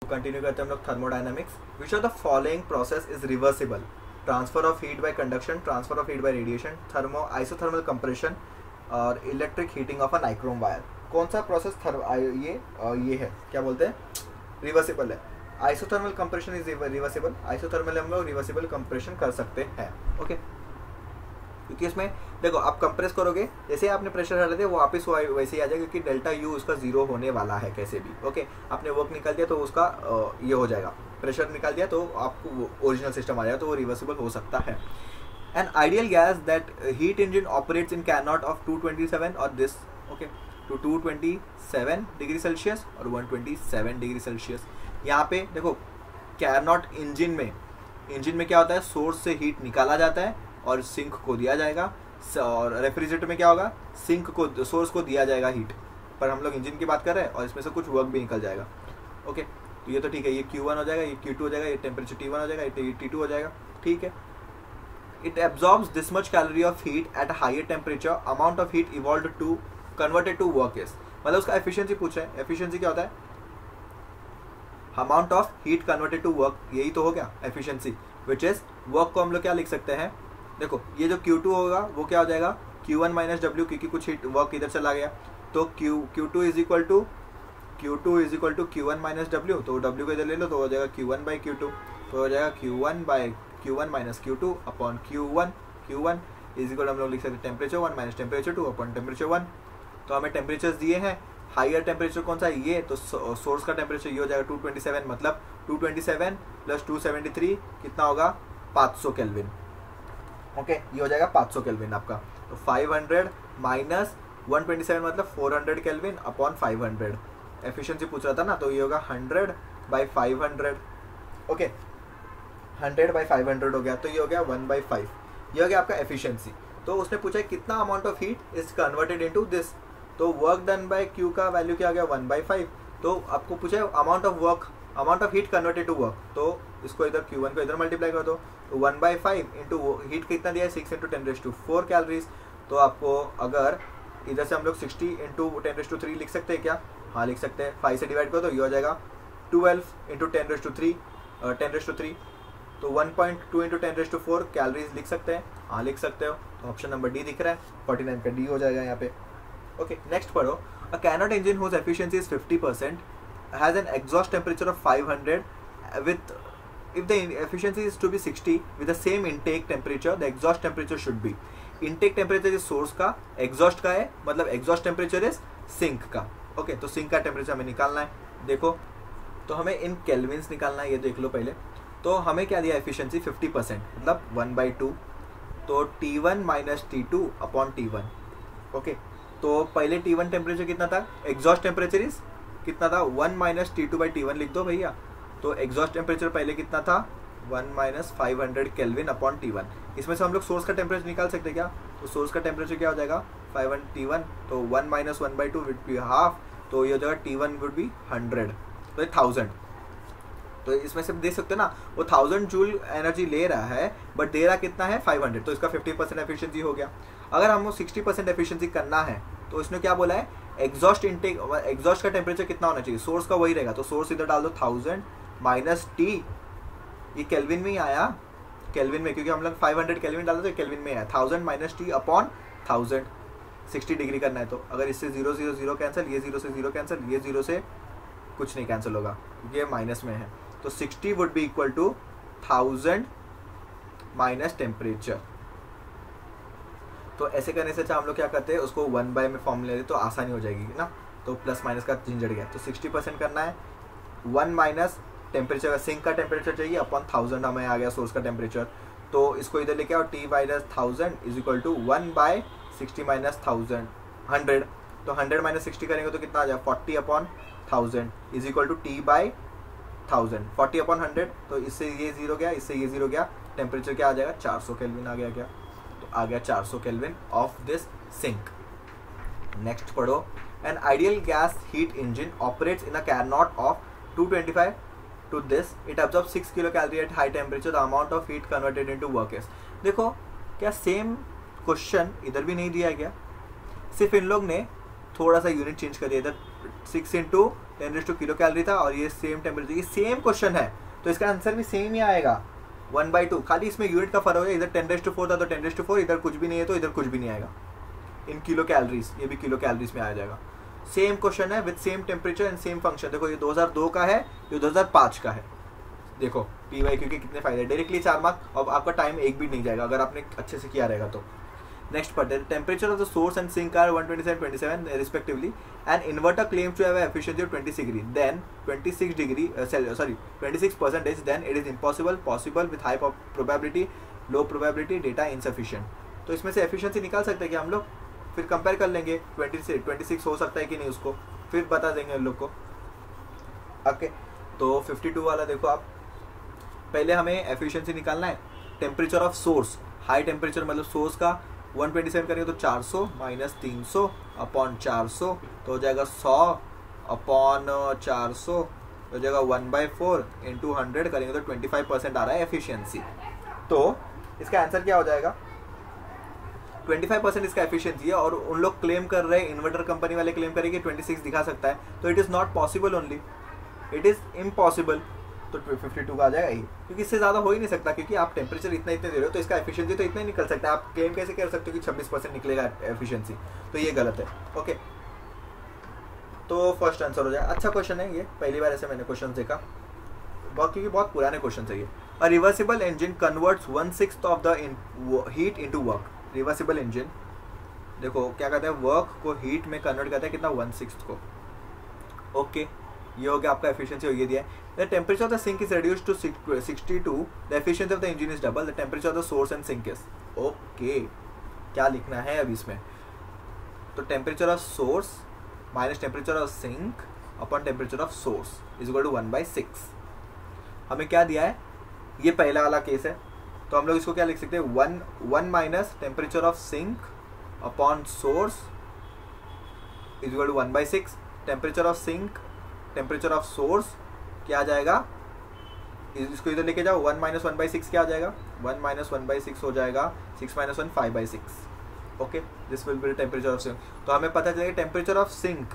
Continue करते हैं हम लोग thermodynamics. Which of the following process is reversible? Transfer of heat by conduction, transfer of heat by radiation, isothermal compression और electric heating of a nichrome wire. कौन सा process ये है, क्या बोलते हैं, रिवर्सिबल है? Isothermal compression is reversible. Isothermal हम लोग रिवर्सिबल कंप्रेशन कर सकते हैं। ओके, क्योंकि इसमें देखो आप कंप्रेस करोगे, जैसे आपने प्रेशर हटा दिया वो वापस वैसे ही आ जाएगा, क्योंकि डेल्टा यू उसका जीरो होने वाला है कैसे भी। ओके, आपने वर्क निकाल दिया तो उसका ये हो जाएगा, प्रेशर निकाल दिया तो आपको ओरिजिनल सिस्टम आ जाएगा, तो वो रिवर्सिबल हो सकता है। An ideal gas that heat engine operates in cannot of 227 और this, okay, to 227 degree Celsius और 127 डिग्री सेल्सियस। यहाँ पे देखो कैनॉट इंजन में क्या होता है, सोर्स से हीट निकाला जाता है और सिंक को दिया जाएगा, और रेफ्रिजरेटर में क्या होगा, सिंक को, सोर्स को दिया जाएगा हीट, पर हम लोग इंजन की बात कर रहे हैं और इसमें से कुछ वर्क भी निकल जाएगा। ओके, तो ये तो ठीक है, ये Q1 हो जाएगा, ये Q2 हो जाएगा, ये टेम्परेचर T1 हो जाएगा, ये T2 हो जाएगा, ठीक है। It absorbs this much calorie of heat at higher temperature, amount of heat evolve to converted to work is, मतलब उसका एफिशिएंसी पूछ रहे हैं। एफिशिएंसी क्या होता है, amount of heat converted to work, यही तो हो गया एफिशिएंसी, विच इज वर्क को हम लोग क्या लिख सकते हैं, देखो ये जो Q2 होगा वो क्या हो जाएगा, Q1 माइनस W, क्योंकि कुछ हीट वर्क इधर चला गया, तो Q2 is equal to Q1 minus W, तो W को इधर ले लो तो हो जाएगा Q1 बाई Q2, तो हो जाएगा Q1 minus Q2 upon Q1 is equal, हम लोग लिख सकते हैं temperature 1 minus temperature 2 upon temperature 1। तो हमें टेम्परेचर्स दिए हैं, हायर टेम्परेचर कौन सा है ये, तो सोर्स का टेम्परेचर ये हो जाएगा 227, मतलब 227 प्लस 273 कितना होगा, 500 केल्विन। ओके, ये हो जाएगा 500 केल्विन आपका, तो 500 माइनस 127 मतलब 400 केल्विन अपॉन 500। एफिशिएंसी पूछ रहा था ना, तो ये होगा 100 बाई 500। ओके, 100 बाई 500 हो गया, तो ये हो गया 1/5, ये हो गया आपका एफिशिएंसी। तो उसने पूछा है कितना amount of heat is converted into this, तो वर्क डन बाय Q का वैल्यू क्या आ गया, 1/5। तो आपको पूछा है amount of heat converted to work, तो इसको इधर Q1 को इधर मल्टीप्लाई कर दो, तो 1/5 इंटू हीट कितना दिया है, 6 इंटू 10⁴ कैलोरीज। तो आपको अगर इधर से हम लोग 60 इंटू 10⁵ लिख सकते हैं क्या, हाँ लिख सकते हैं, 5 से डिवाइड करो तो ये हो जाएगा 12 इंटू 10⁻3, तो 1.2 इंटू 10⁴ कैलोरीज लिख सकते हैं, हाँ लिख सकते हो। तो ऑप्शन नंबर डी दिख रहा है, 49 का डी हो जाएगा यहाँ पे। ओके, नेक्स्ट पढ़ो, a Carnot engine whose efficiency is 50% has an exhaust temperature of 500 with, if the efficiency is to be 60 with the same intake temperature, the exhaust temperature should be, intake temperature is source का, exhaust का है, मतलब exhaust temperature is sink का। Okay, तो sink का temperature हमें निकालना है, देखो तो हमें इन केल्विन्स निकालना है, ये देख लो पहले। तो हमें क्या दिया एफिशिएंसी 50%, मतलब 1/2, तो T1 minus T2 upon T1। Okay, तो पहले T1 टेम्परेचर कितना था, एग्जॉस्ट टेम्परेचर इज कितना था, 1 माइनस T2 बाई T1 लिख दो भैया। तो एग्जॉस्ट टेम्परेचर पहले कितना था, 1 माइनस 500 केल्विन अपॉन T1। इसमें से हम लोग सोर्स का टेम्परेचर निकाल सकते हैं क्या, तो सोर्स का टेम्परेचर क्या हो जाएगा, 500 T1, तो 1 माइनस 1/2 वुड बी हाफ, तो ये हो जाएगा T1 वुड बी 100, तो 1000। तो इसमें से देख सकते हो ना, वो 1000 जूल एनर्जी ले रहा है, बट दे रहा कितना है, 500, तो इसका 50% एफिशिएंसी हो गया। अगर हमको 60% एफिशिएंसी करना है, तो इसने क्या बोला है, एग्जॉस्ट इंटेक, एग्जॉस्ट का टेम्परेचर कितना होना चाहिए, सोर्स का वही रहेगा, तो सोर्स इधर डाल दो 1000 माइनस T, ये केल्विन में ही आया, केल्विन में, क्योंकि हम लोग 500 केल्विन डालते तो केल्विन में आया, 1000 माइनस T अपॉन 1000, 60 डिग्री करना है। तो अगर इससे 0 0 0 कैंसिल, ये 0 से 0 कैंसिल, ये 0 से कुछ नहीं कैंसिल होगा क्योंकि ये माइनस में है, तो 60 would be equal to 1000 minus temperature. तो ऐसे करने से अच्छा हम लोग क्या करते हैं, उसको 1/, में फॉर्म ले लेते तो आसानी हो जाएगी ना, तो प्लस माइनस का झंझट गया। तो 60% करना है, 1 माइनस टेम्परेचर का, सिंक का टेम्परेचर चाहिए अपॉन 1000 हमें आ गया सोर्स का टेम्परेचर, तो इसको इधर लेके आओ, T minus 1000 is equal to 1/60 minus 100, तो 100 माइनस 60 करेंगे तो कितना आ जाएगा, 40 upon 1000 is equal to T/1000, 40 upon 100, तो इससे ये 0 गया, इससे ये 0 गया, टेम्परेचर क्या आ जाएगा, 400 केल्विन आ गया क्या, तो आ गया 400 kelvin of this sink. Next पढ़ो, an ideal gas heat engine operates in a Carnot of 225 to this, it absorbs 6 kilocalorie at high temperature, the amount of heat converted into work is। देखो क्या same question इधर भी नहीं दिया गया, सिर्फ इन लोग ने थोड़ा सा यूनिट चेंज कर दिया, इधर 6 इंटू 10 किलो कैलोरी था और ये सेम टेम्परेचर, ये सेम क्वेश्चन है तो इसका आंसर भी सेम ही आएगा 1/2, खाली इसमें यूनिट का फर्क है, इधर 10⁴ था तो 10⁴, इधर कुछ भी नहीं है तो इधर कुछ भी नहीं आएगा इन किलो कैलोरीज, ये भी किलो कैलोरीज में आ जाएगा। सेम क्वेश्चन है with same temperature and same function. देखो ये 2002 का है, ये 2005 का है। देखो PYQ के कितने फायदे, डायरेक्टली 4 मार्क और आपका टाइम एक भी नहीं जाएगा अगर आपने अच्छे से किया रहेगा तो। नेक्स्ट पढ़ते हैं, temperature of the source and sink are 127 respectively and inverter claims to have efficiency of 26 degree, then 26%, then it is impossible, possible, with high probability, low probability, data insufficient. तो इसमें से एफिशिएंसी निकाल सकते हैं क्या हम लोग, फिर कंपेयर कर लेंगे 26 हो सकता है कि नहीं, उसको फिर बता देंगे उन लोग को। ओके तो 52 वाला देखो आप, पहले हमें एफिशिएंसी निकालना है। Temperature of source, high temperature मतलब सोर्स का 127 करेंगे तो 400 माइनस 300 अपॉन 400 तो हो जाएगा 100 अपॉन 400 हो जाएगा 1/4 इंटू 100 करेंगे तो 25% आ रहा है एफिशिएंसी। तो इसका आंसर क्या हो जाएगा, 25% इसका एफिशिएंसी है और उन लोग क्लेम कर रहे हैं, इन्वर्टर कंपनी वाले क्लेम करेंगे 26 दिखा सकता है, तो it is not possible only, it is impossible. तो 52 का आ जाएगा ये, क्योंकि इससे ज़्यादा हो ही नहीं सकता, क्योंकि आप टेम्परेचर इतने दे रहे हो तो इसका एफिशिएंसी तो इतना ही निकल सकता है। आप क्लेम कैसे कर सकते हो कि 26% निकलेगा एफिशिएंसी, तो ये गलत है। ओके तो फर्स्ट आंसर हो जाए। अच्छा क्वेश्चन है ये, पहली बार ऐसे मैंने क्वेश्चन देखा, क्योंकि बहुत पुराने क्वेश्चन है ये। A reversible engine converts 1/6 of the heat into work. Reversible engine देखो क्या कहते हैं, वर्क को हीट में कन्वर्ट करता है, कितना 1/6 को। ओके ये हो गया आपका एफिशिएंसी, ये दिया है। The temperature of the sink is reduced to 62, the efficiency of the engine is double, the temperature of the source and sink is. Okay क्या लिखना है अब इसमें, तो temperature of source minus temperature of sink upon temperature of source is equal to 1/6। हमें क्या दिया है, ये पहला वाला केस है, तो हम लोग इसको क्या लिख सकते हैं, 1 minus temperature of sink upon source is equal to 1/6। Temperature of sink temperature of source क्या आ जाएगा, इसको इधर लेके जाओ, 1 माइनस 1/6 क्या आ जाएगा, 1 माइनस 1/6 हो जाएगा 6 minus 1 5/6। Okay this will be temperature of sink. तो हमें पता चलेगा टेम्परेचर ऑफ सिंक,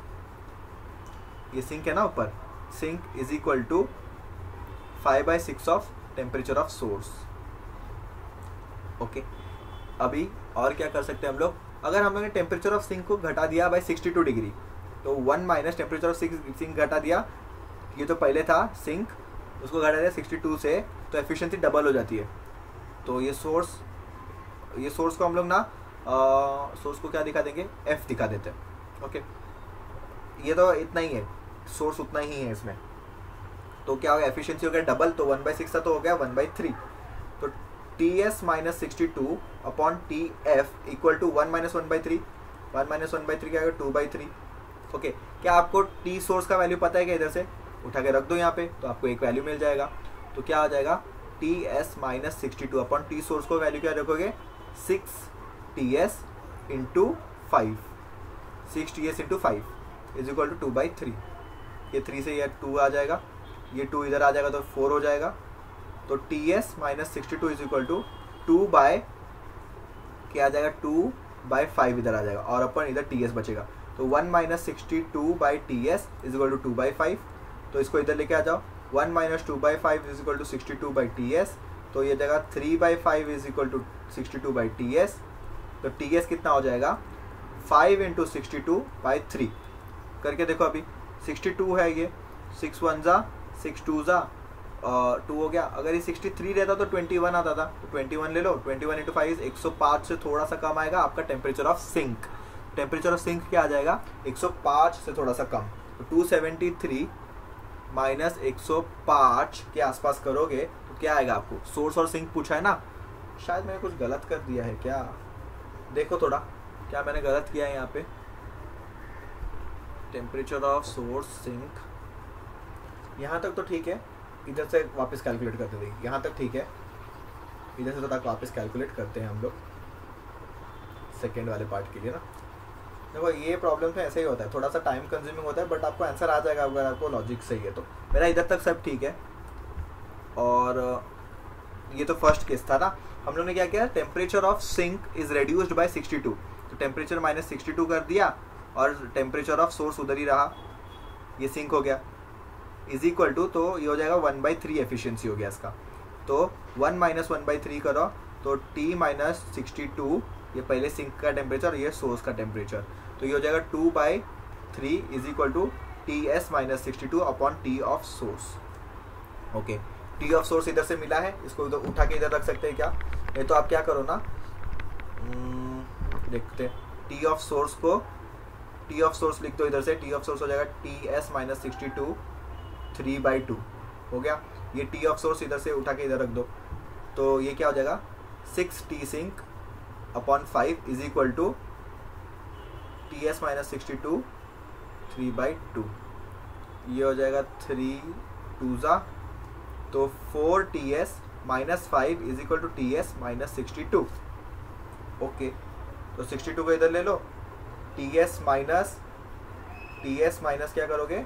ये सिंक है ना ऊपर, sink is equal to 5/6 of temperature of source. Okay अभी और क्या कर सकते हैं हम लोग, अगर हम लोगों ने टेम्परेचर ऑफ सिंक को घटा दिया बाय 62 डिग्री, तो 1 माइनस टेम्परेचर ऑफ सिंक घटा दिया, ये तो पहले था सिंक, उसको घटा दिया 62 से, तो एफिशिएंसी डबल हो जाती है। तो ये सोर्स को हम लोग ना सोर्स को क्या दिखा देंगे, F दिखा देते हैं। ओके ये तो इतना ही है, सोर्स उतना ही है इसमें, तो क्या हो गया, एफिशिएंसी हो गया डबल, तो 1/6 था तो हो गया 1/3। तो TS minus 62 upon TF equal to 1 minus 1/3, 1 minus 1/3 क्या होगा 2/3। ओके क्या आपको T सोर्स का वैल्यू पता है क्या, इधर से उठा के रख दो यहाँ पे तो आपको एक वैल्यू मिल जाएगा। तो क्या आ जाएगा, TS minus 62 upon T source को वैल्यू क्या रखोगे, 6TS into 5, 6TS into 5 is equal to 2/3। ये 3 से ये 2 आ जाएगा, ये 2 इधर आ जाएगा तो 4 हो जाएगा। तो TS minus 62 is equal to 2 by क्या आ जाएगा, 2/5 इधर आ जाएगा और अपन इधर TS बचेगा। तो 1 minus 62 by TS is equal to 2/5। तो इसको इधर लेके आ जाओ, 1 minus 2/5 is equal to 62 by TS, तो ये जगह 3/5 is equal to 62 by TS। तो TS कितना हो जाएगा, 5 इंटू 62/3 करके देखो। अभी 62 है ये, 6 1 जा 6 2 जा 2 हो गया। अगर ये 63 रहता तो 21 आता था, तो 21 ले लो, 21 इंटू 5 105 से थोड़ा सा कम आएगा आपका temperature of sink. Temperature of sink क्या आ जाएगा, 105 से थोड़ा सा कम, तो 273 माइनस 105 के आसपास करोगे तो क्या आएगा आपको, सोर्स और सिंक पूछा है ना, शायद मैंने कुछ गलत कर दिया है क्या, देखो थोड़ा क्या मैंने गलत किया है यहाँ पे। टेम्परेचर ऑफ सोर्स सिंक यहाँ तक तो ठीक है, इधर से वापस कैलकुलेट करते थे, यहाँ तक ठीक है, इधर से तो तक वापस कैलकुलेट करते हैं हम लोग सेकेंड वाले पार्ट के लिए ना। देखो ये प्रॉब्लम तो ऐसे ही होता है, थोड़ा सा टाइम कंज्यूमिंग होता है, बट आपको आंसर आ जाएगा अगर आपको लॉजिक सही है तो। मेरा इधर तक सब ठीक है। और ये तो फर्स्ट केस था ना, हम लोग ने क्या किया, temperature of sink is reduced by 62, तो टेम्परेचर माइनस 62 कर दिया और टेम्परेचर ऑफ सोर्स उधर ही रहा, ये सिंक हो गया, इज इक्वल टू, तो ये हो जाएगा 1/3 एफिशिएंसी हो गया इसका। तो 1 माइनस 1/3 करो तो T माइनस 62, ये पहले सिंक का टेम्परेचर, ये सोर्स का टेम्परेचर, तो ये हो जाएगा 2/3 is equal to TS minus 62 upon T of source. Okay, T of source इधर से मिला है, इसको इधर उठा के इधर रख सकते हैं क्या? नहीं तो आप क्या करो ना, देखते हैं, T ऑफ सोर्स को, T ऑफ सोर्स लिख दो इधर से, T ऑफ सोर्स हो जाएगा TS माइनस 62 3/2 हो गया। ये T ऑफ सोर्स इधर से उठा के इधर रख दो, तो ये क्या हो जाएगा 6T sink upon 5 is equal to TS minus 62 3/2। ये हो जाएगा 3 2 तो 4TS minus 5 is equal to TS minus 62। Okay, तो 62 को इधर ले लो, TS माइनस क्या करोगे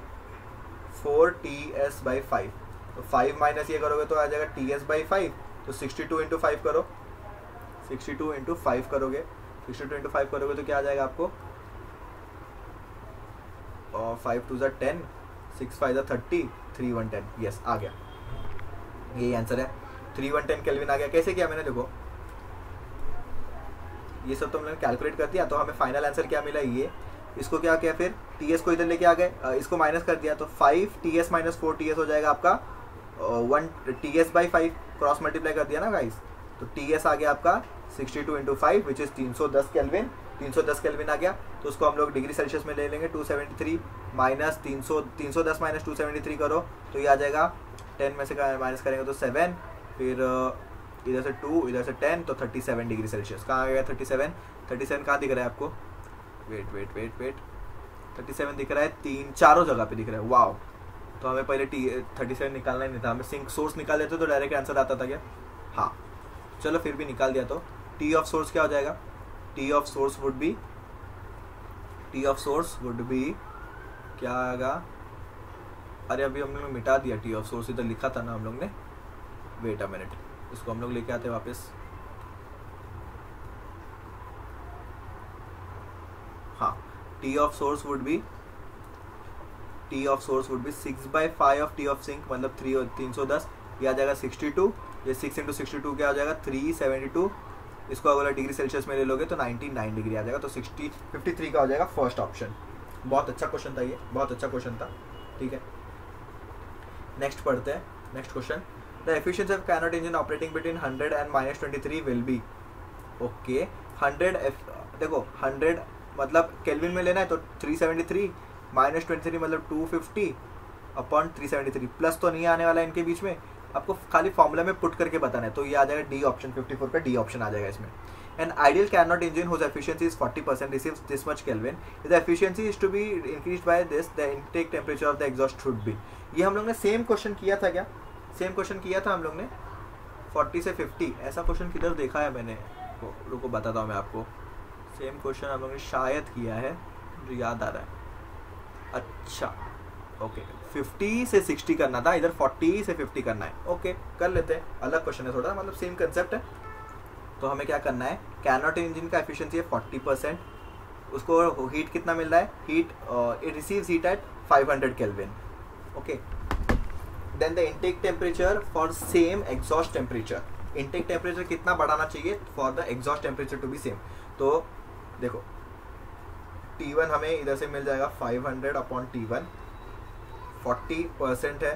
4TS/5, तो 5 माइनस ये करोगे तो आ जाएगा TS/5, तो 62 इंटू 5 करो, 62 इंटू 5 करोगे, 62 इंटू 5 करोगे तो क्या आ जाएगा आपको, और 5 2 10, 6 5 30, 3 1 10, यस आ गया, यही आंसर है। 3 1 10 केल्विन आ गया। कैसे किया मैंने, देखो ये सब तो हमने कैलकुलेट कर दिया, तो हमें फाइनल आंसर क्या मिला, ये, इसको क्या किया फिर, TS को इधर लेके आ गए, इसको माइनस कर दिया, तो 5TS माइनस 4TS हो जाएगा आपका 1TS/5, क्रॉस मल्टीप्लाई कर दिया ना गाइस, तो TS आ गया आपका 62 into 5 which is 310 kelvin, 310 kelvin आ गया। तो उसको हम लोग डिग्री सेल्सियस में ले लेंगे, 273 माइनस 310 माइनस 273 करो तो ये आ जाएगा, 10 में से माइनस करेंगे तो 7, फिर इधर से 2 इधर से 10, तो 37 डिग्री सेल्सियस। कहाँ आ गया 37 कहाँ दिख रहा है आपको, वेट 37 दिख रहा है, चारों जगह पे दिख रहा है, वाओ। तो हमें पहले 37 निकालना ही नहीं था, हमें सिंक सोर्स निकाल देते तो डायरेक्ट आंसर आता था क्या, हाँ चलो फिर भी निकाल दिया। तो T ऑफ सोर्स क्या हो जाएगा, T of source would B क्या आएगा, अरे अभी हम लोग ने मिटा दिया T ऑफ सोर्स, इधर लिखा था ना हम लोग ने, वेट अ मिनट, इसको हम लोग लेके आते हैं वापस, हाँ T of source would be 6/5 of T of sink, मतलब 310, ये आ जाएगा 62, ये 6 इंटू 62 क्या आ जाएगा 372, इसको अगर डिग्री सेल्सियस में ले लोगे तो 99 डिग्री आ जाएगा, तो 53 का हो जाएगा फर्स्ट ऑप्शन। बहुत अच्छा क्वेश्चन था ये, बहुत अच्छा क्वेश्चन था, ठीक है। नेक्स्ट पढ़ते हैं, next question, the efficiency of cannot engine operating between 100 and -23 will be, okay 100 देखो 100 मतलब केल्विन में लेना है तो 373 -23 मतलब 250 अपॉन 373, प्लस तो नहीं आने वाला है इनके बीच में, आपको खाली फॉर्मूला में पुट करके बताना है, तो ये आ जाएगा डी ऑप्शन, 54 का डी ऑप्शन आ जाएगा इसमें। An ideal Carnot engine whose efficiency is 40% receives this much kelvin, the efficiency is to be increased by this, the intake temperature of the exhaust should be. ये हम लोग ने same question किया था क्या, सेम क्वेश्चन किया था हम लोग ने 40 से 50, ऐसा क्वेश्चन किधर देखा है मैंने, रुको बताता हूँ मैं आपको, सेम क्वेश्चन हम लोग ने शायद किया है, मुझे याद आ रहा है, अच्छा ओके 50 से 60 करना था, इधर 40 से 50 करना है, ओके कर लेते हैं, अलग क्वेश्चन है थोड़ा, मतलब सेम कंसेप्ट है। तो हमें क्या करना है, कैनोट इंजन का एफिशिएंसी है 40%, उसको हीट कितना मिल रहा है, heat it receives heat at 500 kelvin, okay. Then the intake temperature for same exhaust temperature, intake temperature कितना बढ़ाना चाहिए for the exhaust temperature to be same, तो देखो T1 हमें इधर से मिल जाएगा 500 अपॉन T1, 40% है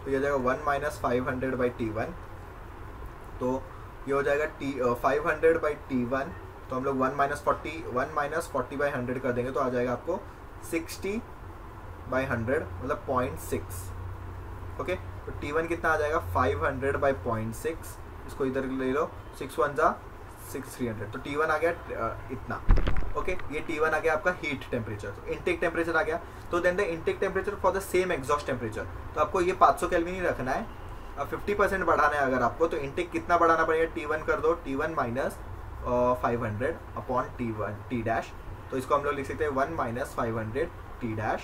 तो ये हो जाएगा 1 माइनस 500/T1, तो ये हो जाएगा 500/T1, तो हम लोग 1 माइनस 40/100 कर देंगे तो आ जाएगा आपको 60/100 मतलब 0.6, ओके। तो T1 कितना आ जाएगा 500/0.6, इसको इधर ले लो, 6 1 जा 6 300, तो T1 आ गया इतना, ओके ये T1 आ गया आपका हीट टेम्परेचर, तो इनटेक टेम्परेचर आ गया। तो then the intake temperature for the same exhaust temperature, तो आपको ये 500 केल्विन ही रखना है, अब 50% बढ़ाना है अगर आपको, तो इनटेक कितना बढ़ाना पड़ेगा, T1 कर दो, T1 minus 500 upon T dash, तो इसको हम लोग लिख सकते हैं 1 माइनस 500 T डैश,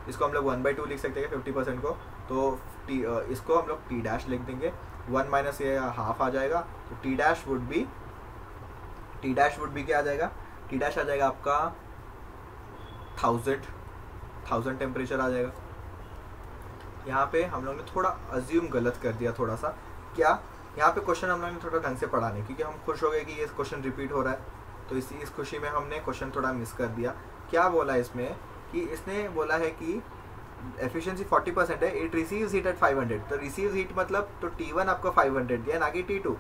इसको हम लोग 1/2 लिख सकते हैं 50% को, तो इसको हम लोग T डैश लिख देंगे, 1 माइनस ये हाफ आ जाएगा, तो T डैश वुड बी क्या आ जाएगा, T डैश आ जाएगा आपका 1000 टेम्परेचर आ जाएगा, यहाँ पे हम लोग ने थोड़ा अज्यूम गलत कर दिया थोड़ा सा। क्या, यहाँ पे क्वेश्चन हम लोग ने थोड़ा ढंग से पढ़ा नहीं, क्योंकि हम खुश हो गए कि ये क्वेश्चन रिपीट हो रहा है, तो इस खुशी में हमने क्वेश्चन थोड़ा मिस कर दिया। क्या बोला इसमें कि इसने बोला है कि एफिशिएंसी 40% है, इट रिसीव्स हीट एट 500, तो रिसीव्स हीट मतलब तो T1 आपका 500 दिया ना कि T2।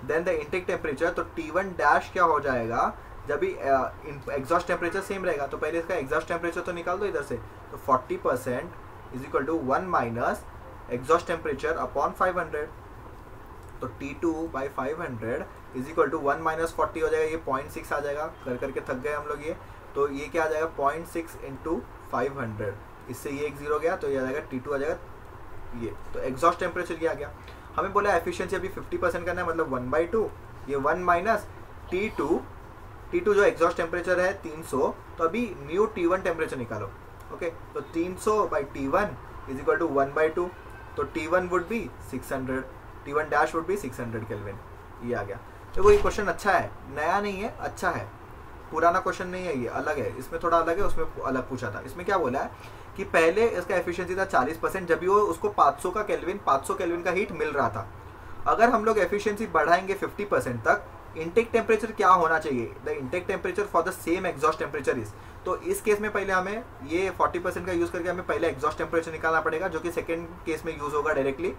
Then the intake temperature, तो T1 डैश क्या हो जाएगा जब भी एग्जॉस्ट टेम्परेचर सेम रहेगा, तो पहले इसका एग्जॉस्ट टेम्परेचर तो निकाल दो इधर से, तो 40% is equal to 1 minus exhaust temperature upon 500, तो T2 by 500 is equal to 1 minus 40 हो जाएगा, ये 0.6 आ जाएगा, कर करके थक गए हम लोग ये, तो ये क्या आ जाएगा 0.6 इंटू 500, इससे ये एक जीरो गया, तो ये आ जाएगा T2 आ जाएगा ये, तो एग्जॉस्ट टेम्परेचर ये आ गया। हमें बोला एफिशिएंसी अभी 50% करना है, मतलब 1/2, ये 1 माइनस T2 जो एग्जॉस्ट टेम्परेचर है 300, तो अभी न्यू T1 टेम्परेचर निकालो। ओके, तो 300 by T1 is equal to 1/2, तो T1 would be 600, T1 dash would be 600 kelvin, ये आ गया। तो ये क्वेश्चन अच्छा है, नया नहीं है, अच्छा है, पुराना क्वेश्चन नहीं है, ये अलग है, इसमें थोड़ा अलग है, उसमें अलग पूछा था। इसमें क्या बोला है कि पहले इसका एफिशिएंसी था 40%, जब भी वो उसको 500 केल्विन का हीट मिल रहा था। अगर हम लोग एफिशिएंसी बढ़ाएंगे 50% तक, इनटेक टेम्परेचर क्या होना चाहिए, the intake temperature for the same exhaust temperature is, तो इस केस में पहले हमें ये 40% का यूज करके हमें पहले एग्जॉस्ट टेम्परेचर निकालना पड़ेगा, जो कि सेकंड केस में यूज होगा डायरेक्टली,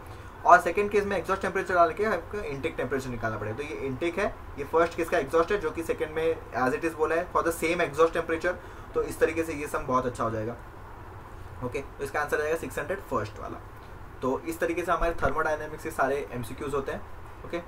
और सेकंड केस में एग्जॉस्ट टेम्परेचर डाल के आपको इनटेक टेम्परेचर निकालना पड़ेगा। तो ये इनटेक है, ये फर्स्ट केस का एग्जॉस्ट है, जो कि सेकंड में एज इट इज बोला है for the same exhaust temperature, तो इस तरीके से ये सम बहुत अच्छा हो जाएगा। ओके, तो इसका आंसर आएगा 600 फर्स्ट वाला। तो इस तरीके से हमारे थर्मोडायनेमिक्स के सारे MCQs होते हैं। ओके।